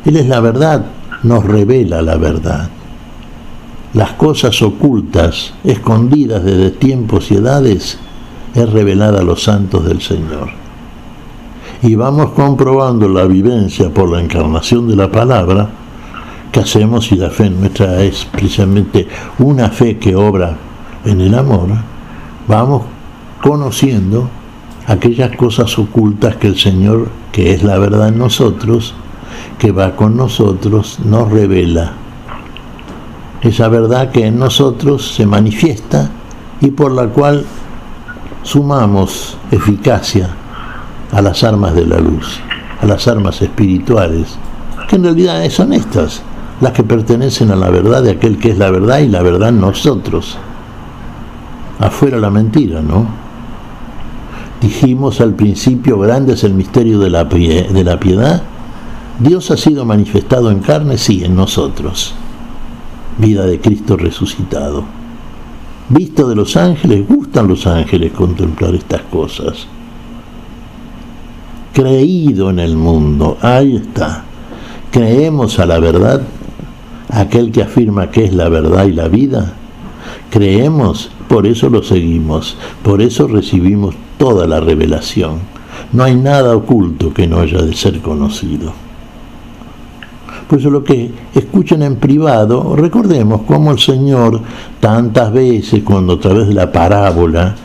Él es la verdad, nos revela la verdad. Las cosas ocultas, escondidas desde tiempos y edades, es revelada a los santos del Señor. Y vamos comprobando la vivencia por la encarnación de la palabra que hacemos, y la fe nuestra es precisamente una fe que obra en el amor. Vamos conociendo aquellas cosas ocultas que el Señor, que es la verdad en nosotros, que va con nosotros, nos revela. Esa verdad que en nosotros se manifiesta y por la cual sumamos eficacia a las armas de la luz, a las armas espirituales, que en realidad son estas, las que pertenecen a la verdad de aquel que es la verdad y la verdad en nosotros. Afuera la mentira, ¿no? Dijimos al principio, grande es el misterio de la piedad. Dios ha sido manifestado en carne, sí, en nosotros. Vida de Cristo resucitado. Visto de los ángeles, gustan los ángeles contemplar estas cosas. Creído en el mundo, ahí está. Creemos a la verdad, aquel que afirma que es la verdad y la vida. Creemos, por eso lo seguimos, por eso recibimos toda la revelación. No hay nada oculto que no haya de ser conocido. Por eso lo que escuchen en privado, recordemos cómo el Señor tantas veces, cuando a través de la parábola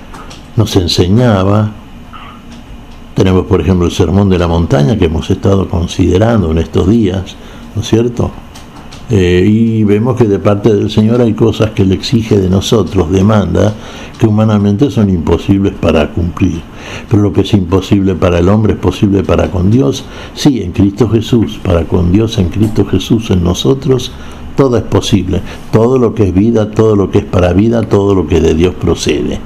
nos enseñaba. Tenemos, por ejemplo, el Sermón de la Montaña que hemos estado considerando en estos días, ¿no es cierto? Y vemos que de parte del Señor hay cosas que Él exige de nosotros, demanda, que humanamente son imposibles para cumplir. Pero lo que es imposible para el hombre es posible para con Dios. Sí, en Cristo Jesús, para con Dios en Cristo Jesús, en nosotros, todo es posible. Todo lo que es vida, todo lo que es para vida, todo lo que de Dios procede.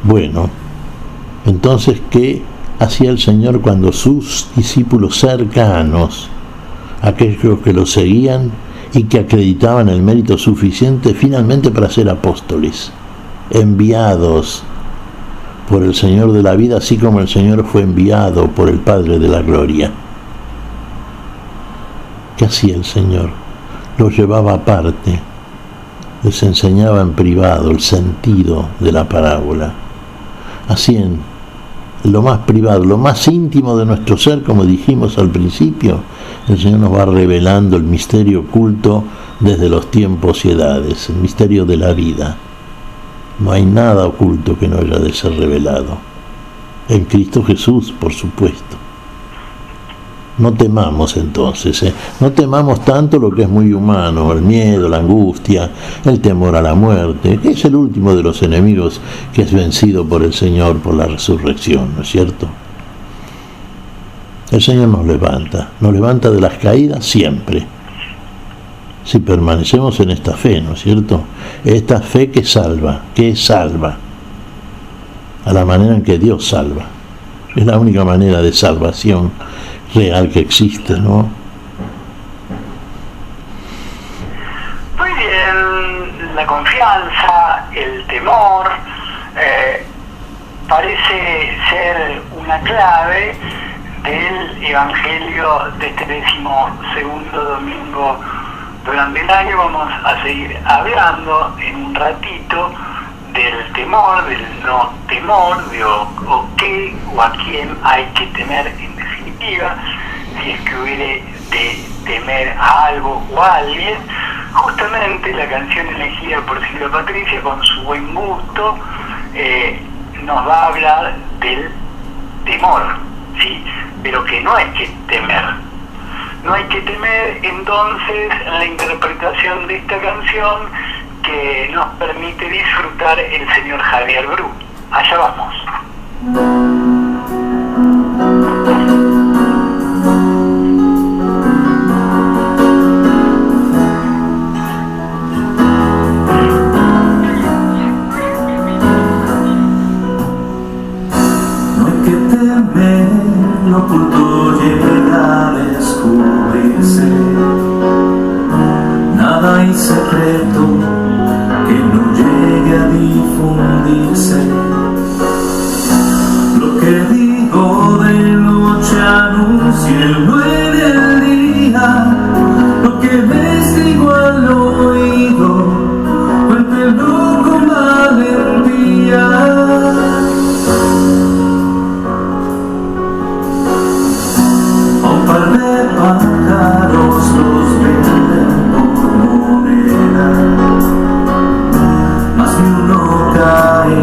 Bueno, entonces, ¿qué hacía el Señor cuando sus discípulos cercanos, aquellos que lo seguían y que acreditaban el mérito suficiente finalmente para ser apóstoles, enviados por el Señor de la vida, así como el Señor fue enviado por el Padre de la gloria. ¿Qué hacía el Señor? Los llevaba aparte, les enseñaba en privado el sentido de la parábola. Así en lo más privado, lo más íntimo de nuestro ser, como dijimos al principio, el Señor nos va revelando el misterio oculto desde los tiempos y edades, el misterio de la vida. No hay nada oculto que no haya de ser revelado. En Cristo Jesús, por supuesto. No temamos entonces, no temamos tanto lo que es muy humano, el miedo, la angustia, el temor a la muerte, que es el último de los enemigos que es vencido por el Señor por la resurrección, ¿no es cierto? El Señor nos levanta de las caídas siempre, si permanecemos en esta fe, ¿no es cierto? Esta fe que salva, a la manera en que Dios salva. Es la única manera de salvación real que existe, ¿no? Muy bien, la confianza, el temor, parece ser una clave del Evangelio de este 12º domingo durante el año. Vamos a seguir hablando en un ratito del temor, del no temor, de o qué o a quién hay que temer en definitiva, si es que hubiere de temer a algo o a alguien. Justamente la canción elegida por Silvia Patricia, con su buen gusto, nos va a hablar del temor, ¿sí? Pero que no hay que temer. No hay que temer, entonces, la interpretación de esta canción que nos permite disfrutar el señor Javier Bru. Allá vamos. No hay que temer, lo oculto llega a descubrirse. Nada hay secreto que no llegue a difundirse. Lo que digo de noche anuncia el buen el día. Lo que les digo al oído, cuéntenlo con valentía. A un par de pájaros los venden por moneda, más de uno cae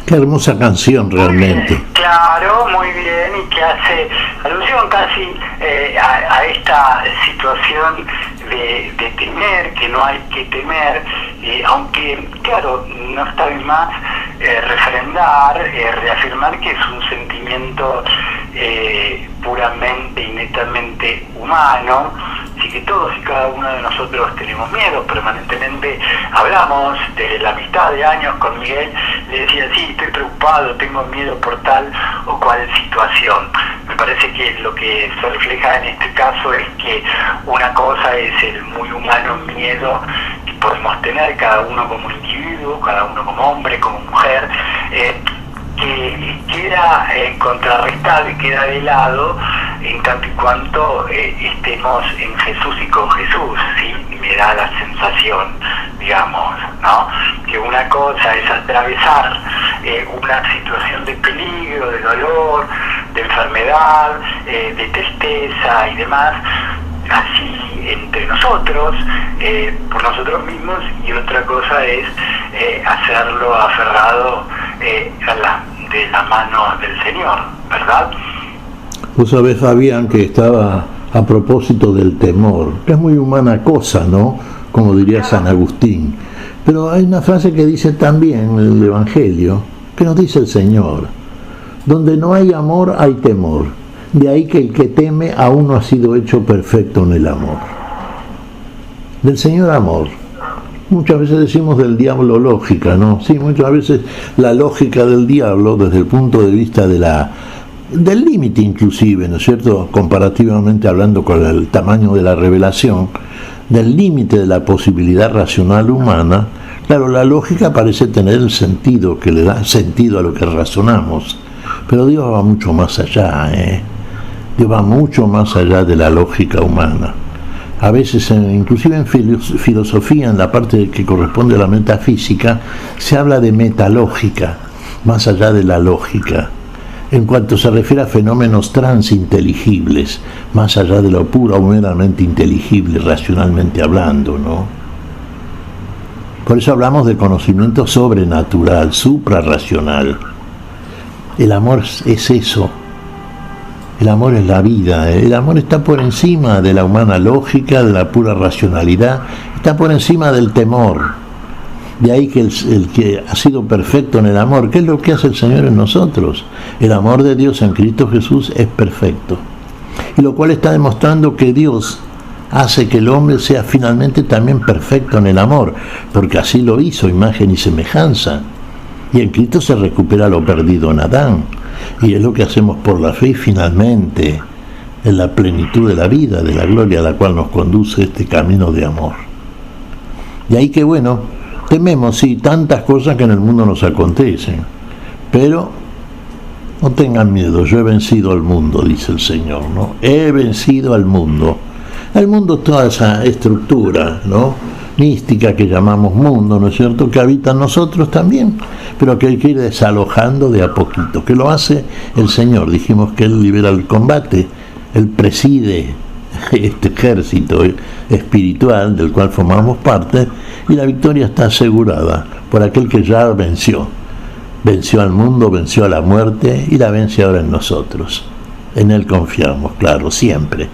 Qué hermosa canción realmente. Muy bien, claro, muy bien, y que hace alusión casi a esta situación de temer, que no hay que temer, aunque, claro, no está de más refrendar, reafirmar que es un sentimiento puramente y netamente humano, así que todos y cada uno de nosotros tenemos miedo, permanentemente hablamos de la amistad de años con Miguel, le decía, sí, estoy preocupado, tengo miedo por tal o cual situación. Me parece que lo que se refleja en este caso es que una cosa es el muy humano miedo que podemos tener cada uno como individuo, cada uno como hombre, como mujer, que queda contrarrestado y queda de lado en tanto y cuanto estemos en Jesús y con Jesús, ¿sí? Me da la sensación, digamos, ¿no? Que una cosa es atravesar una situación de peligro, de dolor, de enfermedad, de tristeza y demás, así entre nosotros, por nosotros mismos, y otra cosa es hacerlo aferrado de la mano del Señor, ¿verdad? Vos sabés, Fabián, que estaba a propósito del temor, que es muy humana cosa, ¿no? Como diría San Agustín. Pero hay una frase que dice también en el Evangelio, que nos dice el Señor: donde no hay amor hay temor. De ahí que el que teme aún no ha sido hecho perfecto en el amor. Del Señor amor. Muchas veces decimos del diablo lógica, ¿no? Sí, muchas veces la lógica del diablo, desde el punto de vista del límite inclusive, ¿no es cierto?, comparativamente hablando con el tamaño de la revelación, del límite de la posibilidad racional humana, claro, la lógica parece tener el sentido que le da sentido a lo que razonamos, pero Dios va mucho más allá, Dios va mucho más allá de la lógica humana. A veces, inclusive en filosofía, en la parte que corresponde a la metafísica, se habla de metalógica, más allá de la lógica, en cuanto se refiere a fenómenos transinteligibles, más allá de lo puro o meramente inteligible, racionalmente hablando, ¿no? Por eso hablamos de conocimiento sobrenatural, suprarracional. El amor es eso. El amor es la vida, el amor está por encima de la humana lógica, de la pura racionalidad, está por encima del temor. De ahí que el que ha sido perfecto en el amor, ¿qué es lo que hace el Señor en nosotros? El amor de Dios en Cristo Jesús es perfecto. Y lo cual está demostrando que Dios hace que el hombre sea finalmente también perfecto en el amor, porque así lo hizo, imagen y semejanza. Y en Cristo se recupera lo perdido en Adán. Y es lo que hacemos por la fe y finalmente en la plenitud de la vida, de la gloria a la cual nos conduce este camino de amor. De ahí que bueno, tememos, sí, tantas cosas que en el mundo nos acontecen, pero no tengan miedo, yo he vencido al mundo, dice el Señor, ¿no? He vencido al mundo. El mundo es toda esa estructura, ¿no?, mística que llamamos mundo, ¿no es cierto?, que habita en nosotros también, pero que hay que ir desalojando de a poquito, que lo hace el Señor. Dijimos que Él libera el combate, Él preside este ejército espiritual del cual formamos parte, y la victoria está asegurada por aquel que ya venció al mundo, venció a la muerte y la vence ahora en nosotros. En Él confiamos, claro, siempre.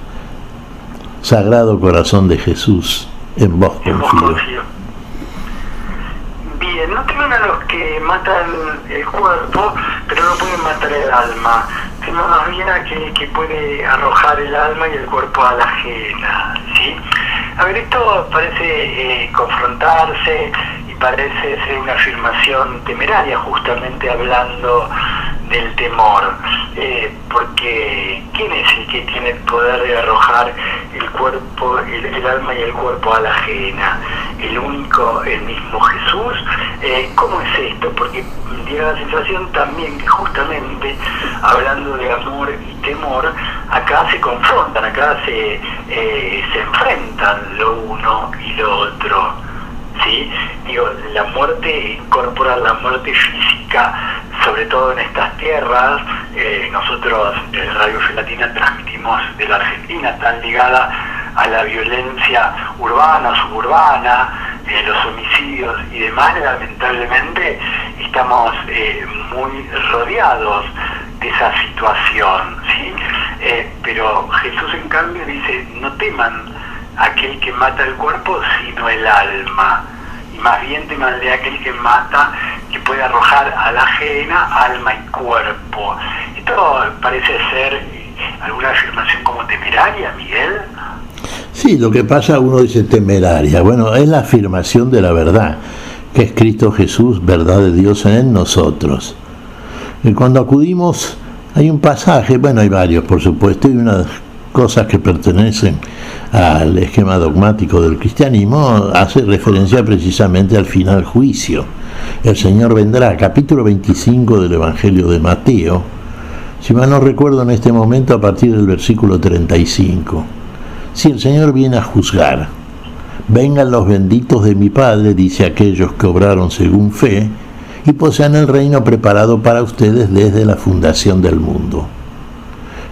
Sagrado Corazón de Jesús, en vos confío. Bien, no temen a los que matan el cuerpo, pero no pueden matar el alma. Temen más bien a que puede arrojar el alma y el cuerpo a la ajena, ¿sí? A ver, esto parece confrontarse y parece ser una afirmación temeraria, justamente hablando del temor, porque ¿quién es el que tiene el poder de arrojar el cuerpo, el alma y el cuerpo a la ajena? El único, el mismo Jesús. ¿Cómo es esto? Porque llega la sensación también que justamente hablando de amor y temor, acá se confrontan, acá se enfrentan lo uno y lo otro, ¿sí? Digo, la muerte corporal, la muerte física, sobre todo en estas tierras, nosotros en Radio Fe Latina transmitimos de la Argentina, tan ligada a la violencia urbana, suburbana, los homicidios y demás, lamentablemente estamos muy rodeados de esa situación, ¿sí? Pero Jesús en cambio dice, no teman a aquel que mata el cuerpo, sino el alma, y más bien teman de aquel que mata, que puede arrojar a la ajena alma y cuerpo. Esto parece ser alguna afirmación como temeraria, Miguel. Sí, lo que pasa, uno dice temeraria. Bueno, es la afirmación de la verdad, que es Cristo Jesús, verdad de Dios en nosotros. Y cuando acudimos, hay un pasaje, bueno, hay varios, por supuesto, y unas cosas que pertenecen al esquema dogmático del cristianismo, hace referencia precisamente al final juicio. El Señor vendrá, capítulo 25 del Evangelio de Mateo, si mal no recuerdo en este momento, a partir del versículo 35. Si el Señor viene a juzgar, vengan los benditos de mi Padre, dice aquellos que obraron según fe, y posean el reino preparado para ustedes desde la fundación del mundo.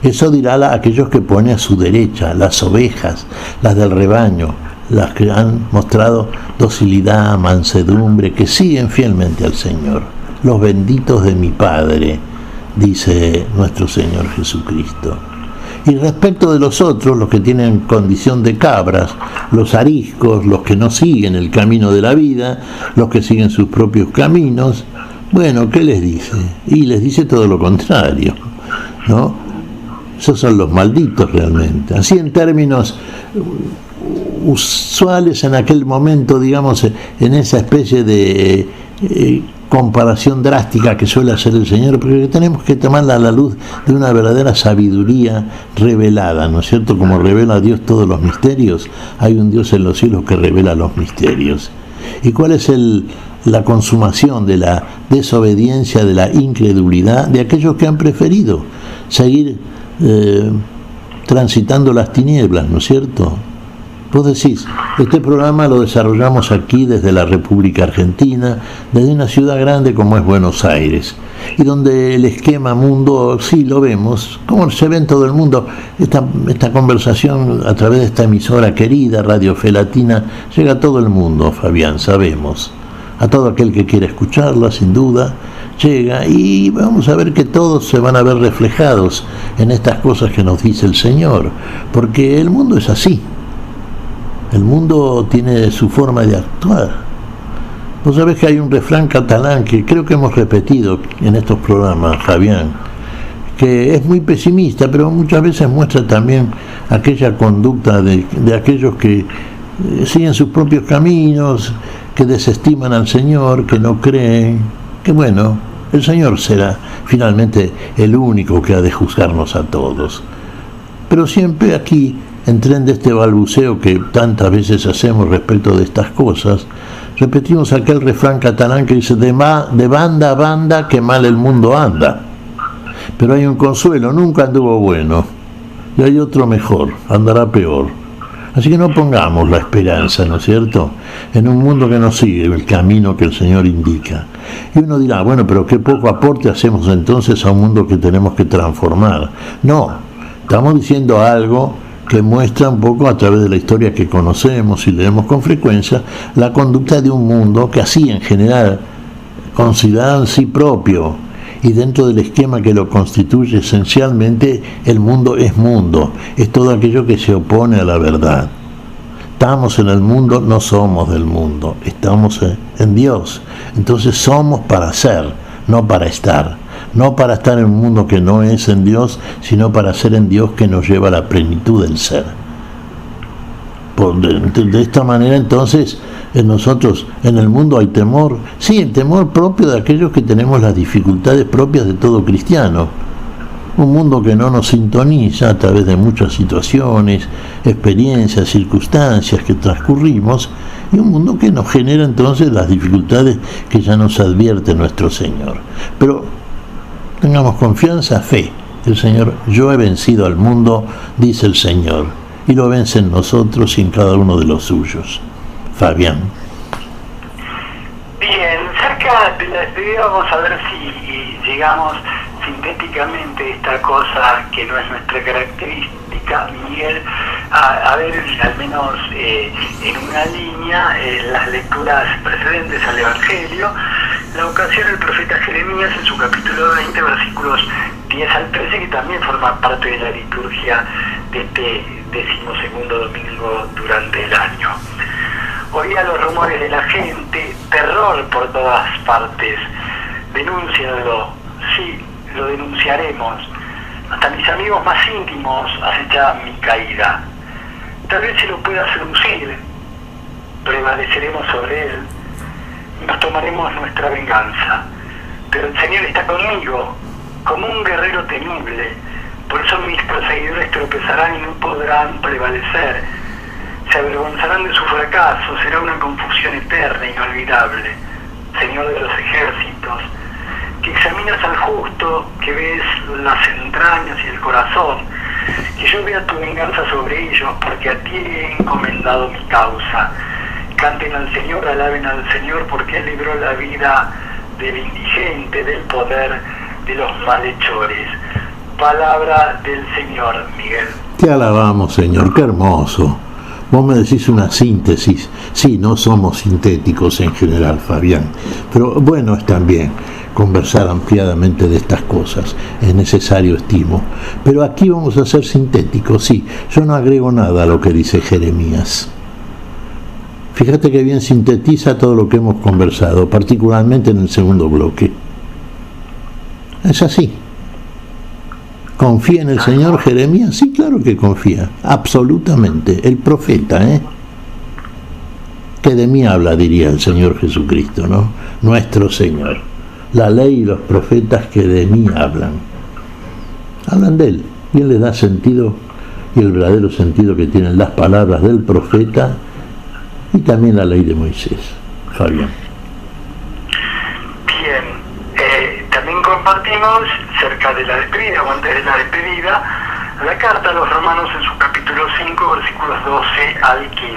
Eso dirá a aquellos que pone a su derecha, las ovejas, las del rebaño, las que han mostrado docilidad, mansedumbre, que siguen fielmente al Señor. Los benditos de mi Padre, dice nuestro Señor Jesucristo. Y respecto de los otros, los que tienen condición de cabras, los ariscos, los que no siguen el camino de la vida, los que siguen sus propios caminos, bueno, ¿qué les dice? Y les dice todo lo contrario, ¿no? Esos son los malditos realmente. Así en términos usuales en aquel momento, digamos, en esa especie de comparación drástica que suele hacer el Señor, porque tenemos que tomarla a la luz de una verdadera sabiduría revelada, ¿no es cierto? Como revela Dios todos los misterios, hay un Dios en los cielos que revela los misterios. ¿Y cuál es la consumación de la desobediencia, de la incredulidad de aquellos que han preferido seguir transitando las tinieblas, ¿no es cierto? Vos decís, este programa lo desarrollamos aquí desde la República Argentina, desde una ciudad grande como es Buenos Aires, y donde el esquema mundo, sí lo vemos, como se ve en todo el mundo. Esta conversación a través de esta emisora querida, Radio Fe Latina, llega a todo el mundo, Fabián, sabemos. A todo aquel que quiera escucharla, sin duda, llega, y vamos a ver que todos se van a ver reflejados en estas cosas que nos dice el Señor, porque el mundo es así. El mundo tiene su forma de actuar. Vos sabés que hay un refrán catalán que creo que hemos repetido en estos programas, Fabián, que es muy pesimista, pero muchas veces muestra también aquella conducta de aquellos que siguen sus propios caminos, que desestiman al Señor, que no creen, que bueno, el Señor será finalmente el único que ha de juzgarnos a todos. Pero siempre aquí, en tren de este balbuceo que tantas veces hacemos respecto de estas cosas, repetimos aquel refrán catalán que dice, de banda a banda que mal el mundo anda. Pero hay un consuelo, nunca anduvo bueno, y hay otro mejor, andará peor. Así que no pongamos la esperanza, ¿no es cierto?, en un mundo que no sigue el camino que el Señor indica. Y uno dirá, bueno, pero qué poco aporte hacemos entonces a un mundo que tenemos que transformar. No, estamos diciendo algo que muestra un poco a través de la historia que conocemos y leemos con frecuencia, la conducta de un mundo que así en general consideran sí propio, y dentro del esquema que lo constituye esencialmente, el mundo, es todo aquello que se opone a la verdad. Estamos en el mundo, no somos del mundo, estamos en Dios. Entonces somos para ser, no para estar. No para estar en un mundo que no es en Dios, sino para ser en Dios que nos lleva a la plenitud del ser. De esta manera entonces en nosotros, en el mundo hay temor, sí, el temor propio de aquellos que tenemos las dificultades propias de todo cristiano. Un mundo que no nos sintoniza a través de muchas situaciones, experiencias, circunstancias que transcurrimos, y un mundo que nos genera entonces las dificultades que ya nos advierte nuestro Señor. Pero tengamos confianza, fe. El Señor, yo he vencido al mundo, dice el Señor, y lo vence en nosotros y en cada uno de los suyos. Fabián. Bien, cerca de la despedida vamos a ver si llegamos sintéticamente a esta cosa que no es nuestra característica, dedica Miguel a ver, al menos en una línea, las lecturas precedentes al Evangelio, la ocasión del profeta Jeremías en su capítulo 20, versículos 10 al 13, que también forma parte de la liturgia de este 12º domingo durante el año. Oía los rumores de la gente, terror por todas partes. Denúncialo, sí, lo denunciaremos. Hasta mis amigos más íntimos acecha mi caída. Tal vez se lo pueda seducir, prevaleceremos sobre él y nos tomaremos nuestra venganza. Pero el Señor está conmigo, como un guerrero temible. Por eso mis perseguidores tropezarán y no podrán prevalecer. Se avergonzarán de su fracaso, será una confusión eterna, inolvidable. Señor de los ejércitos, que examinas al justo, que ves las entrañas y el corazón, que yo vea tu venganza sobre ellos, porque a ti he encomendado mi causa. Canten al Señor, alaben al Señor, porque Él libró la vida del indigente, del poder de los malhechores. Palabra del Señor, Miguel. Te alabamos, Señor, qué hermoso. Vos me decís una síntesis. Sí, no somos sintéticos en general, Fabián, pero bueno es también conversar ampliadamente de estas cosas, es necesario, estimo. Pero aquí vamos a ser sintéticos, sí, yo no agrego nada a lo que dice Jeremías. Fíjate que bien sintetiza todo lo que hemos conversado, particularmente en el segundo bloque. Es así. ¿Confía en el Señor Jeremías? Sí, claro que confía, absolutamente. El profeta, que de mí habla, diría el Señor Jesucristo, ¿no? Nuestro Señor. La ley y los profetas que de mí hablan. Hablan de Él, y Él les da sentido, y el verdadero sentido que tienen las palabras del profeta y también la ley de Moisés. Fabián. También compartimos cerca de la despedida o antes de la despedida la carta a los Romanos en su capítulo 5, versículos 12 al 15.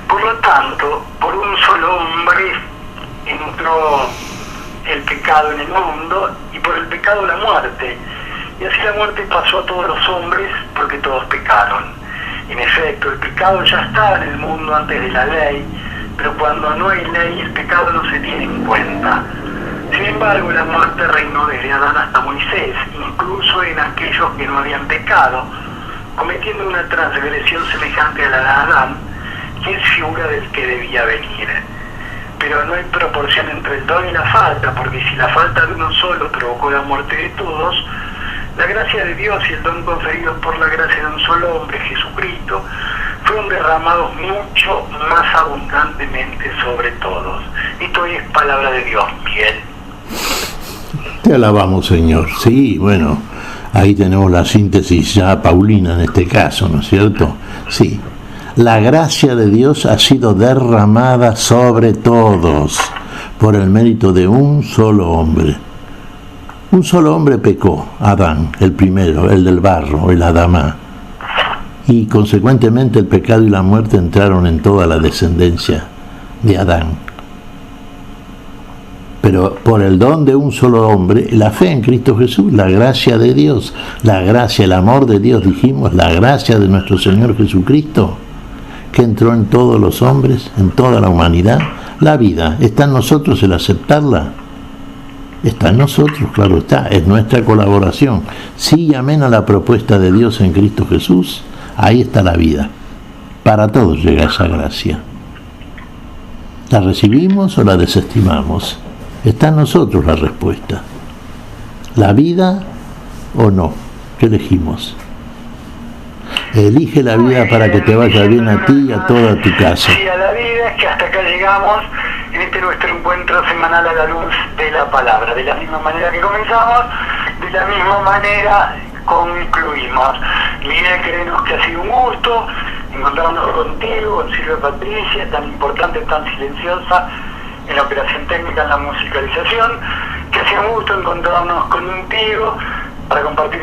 Por lo tanto, por un solo hombre entró el pecado en el mundo y por el pecado la muerte. Y así la muerte pasó a todos los hombres porque todos pecaron. En efecto, el pecado ya estaba en el mundo antes de la ley, pero cuando no hay ley el pecado no se tiene en cuenta. Sin embargo, la muerte reinó desde Adán hasta Moisés, incluso en aquellos que no habían pecado, cometiendo una transgresión semejante a la de Adán, que es figura del que debía venir. Pero no hay proporción entre el don y la falta, porque si la falta de uno solo provocó la muerte de todos, la gracia de Dios y el don conferido por la gracia de un solo hombre, Jesucristo, fueron derramados mucho más abundantemente sobre todos. Esto es palabra de Dios, Miguel. Te alabamos, Señor. Sí, bueno, ahí tenemos la síntesis ya paulina en este caso, ¿no es cierto? Sí. La gracia de Dios ha sido derramada sobre todos por el mérito de un solo hombre. Un solo hombre pecó, Adán, el primero, el del barro, el Adamá. Y consecuentemente el pecado y la muerte entraron en toda la descendencia de Adán. Pero por el don de un solo hombre, la fe en Cristo Jesús, la gracia de Dios, la gracia, el amor de Dios, dijimos, la gracia de nuestro Señor Jesucristo, que entró en todos los hombres, en toda la humanidad, la vida. ¿Está en nosotros el aceptarla? Está en nosotros, claro está, es nuestra colaboración. Sí y amén a la propuesta de Dios en Cristo Jesús, ahí está la vida. Para todos llega esa gracia. ¿La recibimos o la desestimamos? Está en nosotros la respuesta. ¿La vida o no? ¿Qué elegimos? Elige la vida para que te vaya bien a ti y a toda tu casa. Sí, a la vida, es que hasta acá llegamos en este nuestro encuentro semanal a la luz de la palabra. De la misma manera que comenzamos, de la misma manera concluimos. Miguel, créenos que ha sido un gusto encontrarnos contigo, con Silvia Patricia, tan importante, tan silenciosa en la operación técnica, en la musicalización, que ha sido un gusto encontrarnos contigo para compartir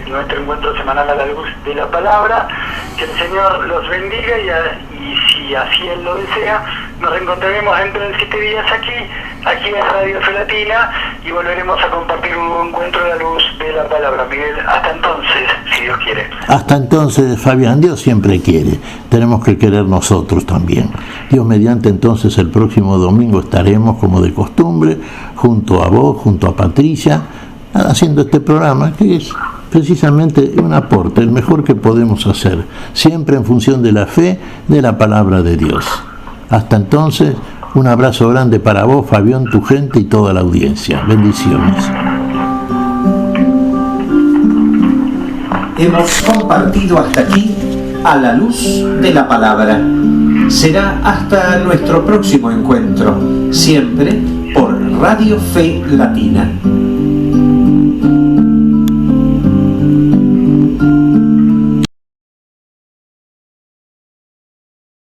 nuestro encuentro semanal a la luz de la palabra. Que el Señor los bendiga y si así Él lo desea, nos reencontraremos dentro de 7 días aquí en Radio Fe Latina, y volveremos a compartir un nuevo encuentro a la luz de la palabra. Miguel, hasta entonces, si Dios quiere. Hasta entonces, Fabián, Dios siempre quiere. Tenemos que querer nosotros también. Dios mediante, entonces, el próximo domingo estaremos, como de costumbre, junto a vos, junto a Patricia, haciendo este programa, que es precisamente un aporte, el mejor que podemos hacer, siempre en función de la fe, de la palabra de Dios. Hasta entonces, un abrazo grande para vos, Fabián, tu gente y toda la audiencia. Bendiciones. Hemos compartido hasta aquí A la Luz de la Palabra. Será hasta nuestro próximo encuentro, siempre por Radio Fe Latina.